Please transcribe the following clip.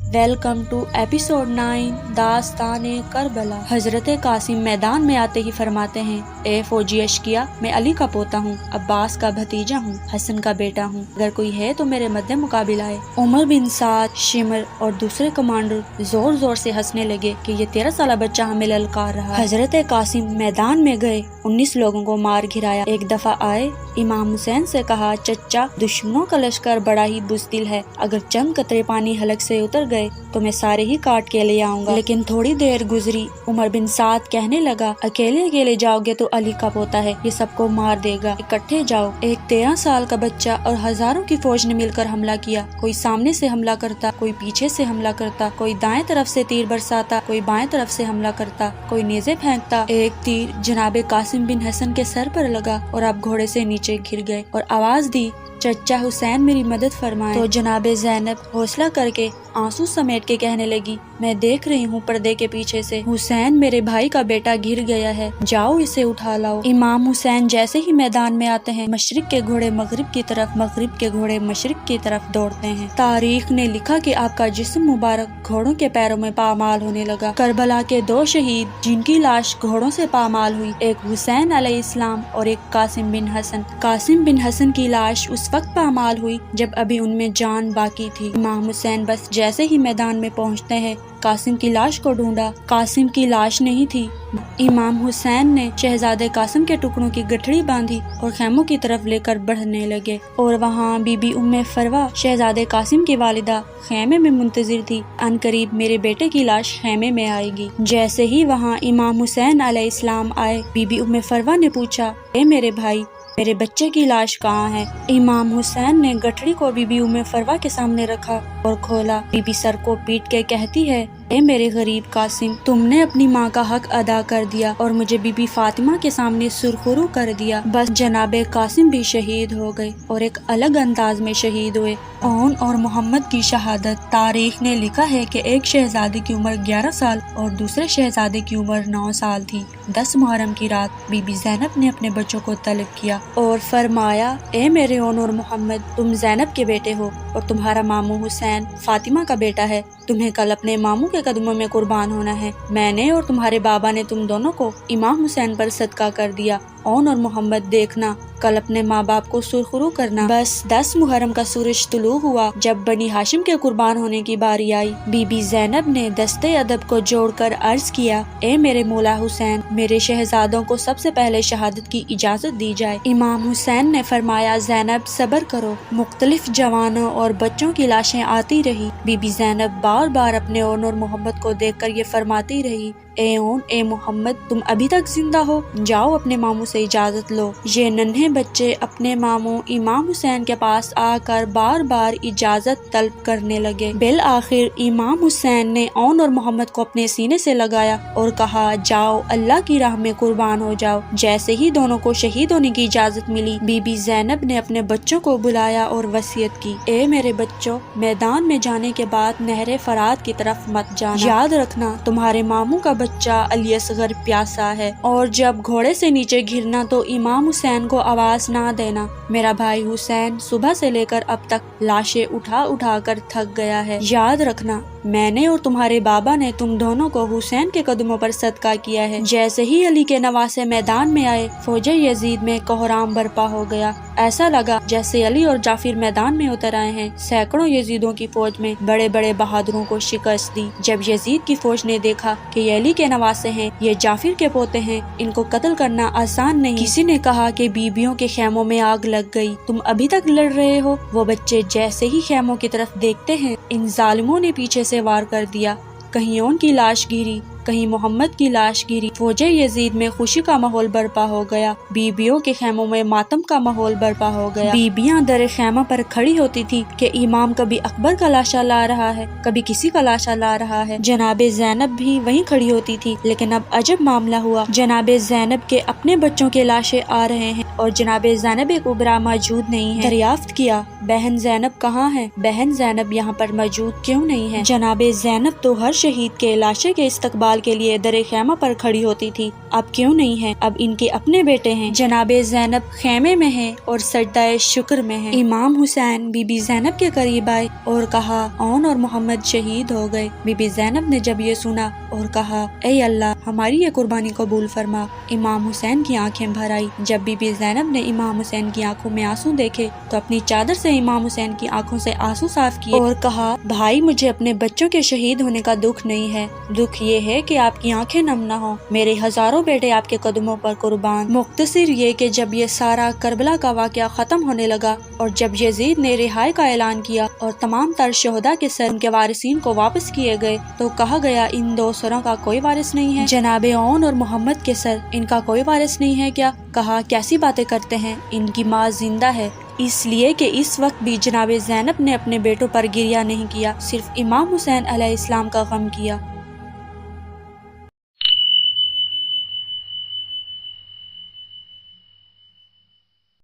Welcome to episode 9 दास्ताने करबला। हजरत कासिम मैदान में आते ही फरमाते हैं, ए फौजी अशकिया, मैं अली का पोता हूँ, अब्बास का भतीजा हूँ, हसन का बेटा हूँ, अगर कोई है तो मेरे मध्य मुकाबिला है। उमर बिन साद, शिमर और दूसरे कमांडर जोर जोर से हंसने लगे कि ये 13 साल बच्चा हमें ललकार रहा। हजरत कासिम मैदान में गए, 19 लोगों को मार गिराया। एक दफा आए, इमाम हुसैन से कहा, चचा, दुश्मनों का लश्कर बड़ा ही बुज़दिल है, अगर चंद कतरे पानी हलक से उतर गए तो मैं सारे ही काट के ले आऊंगा। लेकिन थोड़ी देर गुजरी, उमर बिन साद कहने लगा, अकेले अकेले जाओगे तो अली का पोता है, ये सबको मार देगा, इकट्ठे जाओ। एक 13 साल का बच्चा और हजारों की फौज ने मिलकर हमला किया। कोई सामने से हमला करता, कोई पीछे से हमला करता, कोई दाएं तरफ से तीर बरसाता, कोई बाएं तरफ से हमला करता, कोई नेज़े फेंकता। एक तीर जनाबे कासिम बिन हसन के सर पर लगा और आप घोड़े से नीचे गिर गए और आवाज दी, चचा हुसैन मेरी मदद फरमाए। तो जनाबे ज़ैनब हौसला करके आंसू समेट के कहने लगी, मैं देख रही हूँ पर्दे के पीछे से, हुसैन मेरे भाई का बेटा गिर गया है, जाओ इसे उठा लाओ। इमाम हुसैन जैसे ही मैदान में आते हैं, मशरिक के घोड़े मगरिब की तरफ, मगरिब के घोड़े मशरिक की तरफ दौड़ते हैं। तारीख ने लिखा कि आपका जिस्म मुबारक घोड़ों के पैरों में पामाल होने लगा। करबला के 2 शहीद जिनकी लाश घोड़ों से पामाल हुई, एक हुसैन अलैहिस्सलाम और एक कासिम बिन हसन। कासिम बिन हसन की लाश उस वक्त पामाल हुई जब अभी उनमें जान बाकी थी। इमाम हुसैन बस जैसे ही मैदान में पहुंचते हैं, कासिम की लाश को ढूंढा, कासिम की लाश नहीं थी। इमाम हुसैन ने शहजादे कासिम के टुकड़ों की गठड़ी बांधी और खैमों की तरफ लेकर बढ़ने लगे। और वहाँ बीबी उम्मे फरवा, शहजादे कासिम की वालिदा, खैमे में मुंतजिर थी। अनकरीब मेरे बेटे की लाश खैमे में आएगी। जैसे ही वहाँ इमाम हुसैन अलैहिस्सलाम आए, बीबी उम्मे फरवा ने पूछा, ए मेरे भाई, मेरे बच्चे की लाश कहाँ है? इमाम हुसैन ने गठड़ी को बीबी उम्मे फरवा के सामने रखा और खोला। बीबी सर को पीट के कहती है, ए मेरे गरीब कासिम, तुमने अपनी माँ का हक अदा कर दिया और मुझे बीबी फातिमा के सामने सुरखुरू कर दिया। बस जनाबे कासिम भी शहीद हो गए और एक अलग अंदाज में शहीद हुए। ओन और मोहम्मद की शहादत। तारीख ने लिखा है कि एक शहजादे की उम्र 11 साल और दूसरे शहजादे की उम्र 9 साल थी। 10 मुहर्रम की रात बीबी ज़ैनब ने अपने बच्चों को तलब किया और फरमाया, ए मेरे ओन और मोहम्मद, तुम ज़ैनब के बेटे हो और तुम्हारा मामू हुसैन फातिमा का बेटा है। तुम्हें कल अपने मामू के कदमों में कुर्बान होना है। मैंने और तुम्हारे बाबा ने तुम दोनों को इमाम हुसैन पर सदका कर दिया। ओन और मोहम्मद, देखना, कल अपने माँ बाप को सुरखुरू करना। बस 10 मुहर्रम का सूरज तुलू हुआ जब बनी हाशिम के कुर्बान होने की बारी आई। बीबी ज़ैनब ने दस्ते अदब को जोड़कर अर्ज किया, ए मेरे मौला हुसैन, मेरे शहजादों को सबसे पहले शहादत की इजाजत दी जाए। इमाम हुसैन ने फरमाया, ज़ैनब सब्र करो। मुख्तलिफ जवानों और बच्चों की लाशें आती रही। बीबी ज़ैनब बार बार अपने ओन और मोहम्मद को देखकर ये फरमाती रही, ए ओन, ए मोहम्मद, तुम अभी तक जिंदा हो, जाओ अपने मामू से इजाजत लो। ये नन्हे बच्चे अपने मामू इमाम हुसैन के पास आकर बार बार इजाजत तलब करने लगे। बिल आखिर इमाम हुसैन ने ओन और मोहम्मद को अपने सीने से लगाया और कहा, जाओ अल्लाह की राह में कुर्बान हो जाओ। जैसे ही दोनों को शहीद होने की इजाजत मिली, बीबी ज़ैनब ने अपने बच्चों को बुलाया और वसीयत की, ए मेरे बच्चों, मैदान में जाने के बाद नहरे फरात की तरफ मत जाना। याद रखना, तुम्हारे मामू का बच्चा अली असगर प्यासा है और जब घोड़े से नीचे गिरना तो इमाम हुसैन को आवाज ना देना। मेरा भाई हुसैन सुबह से लेकर अब तक लाशें उठा उठा कर थक गया है। याद रखना, मैंने और तुम्हारे बाबा ने तुम दोनों को हुसैन के कदमों पर सदका किया है। जैसे ही अली के नवासे मैदान में आए, फौज यजीद में कोहराम बर्पा हो गया। ऐसा लगा जैसे अली और जाफिर मैदान में उतर आए हैं। सैकड़ों यजीदों की फौज में बड़े बड़े बहादुरों को शिकस्त दी। जब यजीद की फौज ने देखा कि ये अली के नवासे हैं, ये जाफिर के पोते हैं, इनको कत्ल करना आसान नहीं। किसी ने कहा कि बीबियों के खेमों में आग लग गई, तुम अभी तक लड़ रहे हो। वो बच्चे जैसे ही खेमों की तरफ देखते हैं, इन जालिमों ने पीछे से वार कर दिया। कहीं ओन की लाश गिरी, कहीं मोहम्मद की लाश गिरी। फौज यजीद में खुशी का माहौल बर्पा हो गया। बीबियों के खेमों में मातम का माहौल बर्पा हो गया। बीबियां दर खेमा पर खड़ी होती थी कि इमाम कभी अकबर का लाशा ला रहा है, कभी किसी का लाशा ला रहा है। जनाबे ज़ैनब भी वहीं खड़ी होती थी। लेकिन अब अजब मामला हुआ, जनाबे ज़ैनब के अपने बच्चों के लाशें आ रहे हैं और जनाबे ज़ैनब कुबरा मौजूद नहीं है। दरियाफ्त किया بہن زینب کہاں ہے؟ بہن زینب یہاں پر موجود کیوں نہیں ہے؟ جناب زینب تو ہر شہید کے لاشے کے استقبال کے لیے در خیمہ پر کھڑی ہوتی تھی، اب کیوں نہیں ہے؟ اب ان کے اپنے بیٹے ہیں۔ جناب زینب خیمے میں ہیں اور سجدہ شکر میں ہیں۔ امام حسین بی بی زینب کے قریب آئے اور کہا اون اور محمد شہید ہو گئے۔ بی بی زینب نے جب یہ سنا اور کہا اے اللہ ہماری یہ قربانی قبول فرما، امام حسین کی آنکھیں بھر آئی۔ جب بی بی زینب نے امام حسین کی آنکھوں میں آنسو دیکھے تو اپنی چادر سے امام حسین کی آنکھوں سے آنسو صاف کیے اور کہا بھائی مجھے اپنے بچوں کے شہید ہونے کا دکھ نہیں ہے، دکھ یہ ہے کہ آپ کی آنکھیں نم نہ ہوں، میرے ہزاروں بیٹے آپ کے قدموں پر قربان۔ مختصر یہ کہ جب یہ سارا کربلا کا واقعہ ختم ہونے لگا اور جب یزید نے رہائی کا اعلان کیا اور تمام تر شہداء کے سر ان کے وارثین کو واپس کیے گئے تو کہا گیا ان دو سروں کا کوئی وارث نہیں ہے۔ جناب اون اور محمد کے سر ان کا کوئی وارث نہیں ہے کیا؟ کہا کیسی باتیں کرتے ہیں، ان کی ماں زندہ ہے۔ اس لیے کہ اس وقت بھی جناب زینب نے اپنے بیٹوں پر گریہ نہیں کیا، صرف امام حسین علیہ السلام کا غم کیا۔